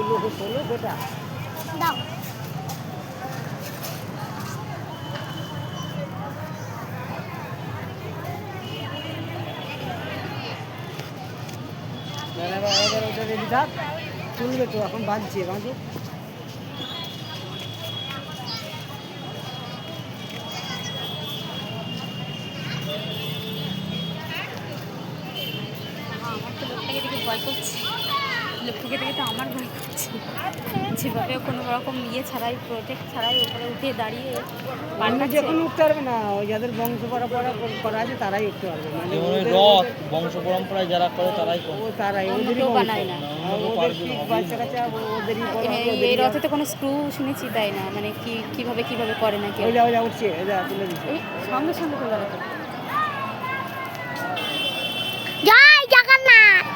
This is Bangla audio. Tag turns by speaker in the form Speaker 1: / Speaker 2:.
Speaker 1: লোকে শোনো বেটা
Speaker 2: দাও।
Speaker 1: এবার ওটা রেডি থাক, তুলবে তো এখন বাঁধছে বাঁধো।
Speaker 2: আমার তো লোকটাকে দেখে ভয় করছে, লোকটাকে দেখে তো আমার ভয় করছে। যেভাবে কোনো রকম ইয়ে ছাড়াই, প্রোটেক্ট ছাড়াই ওপরে উঠে দাঁড়িয়ে
Speaker 1: অন্য যে কোনো উঠতে পারবে না, ওই যাদের বংশ পরম্পরা করা আছে তারাই উঠতে পারবে। মানে
Speaker 3: রথ বংশ পরম্পরায় যারা করে তারাই করে।
Speaker 1: ও তারাই ওদেরই
Speaker 2: কেউ
Speaker 1: বংশ।
Speaker 2: বানায় না।
Speaker 1: ওদের ঠিক বাচ্চা কাচ্চা ওদেরই বড় হবে,
Speaker 2: এই
Speaker 1: ওদেরই
Speaker 2: রথে তো কোনো স্ক্রু শুনেছি দেয় না, মানে কিভাবে করে না কেউ।
Speaker 1: ওইটা ওইটা উঠছে, ওইটা তুলে দিচ্ছে।
Speaker 2: এই সঙ্গে সঙ্গে করে রাখো।
Speaker 1: জয় জগন্নাথ।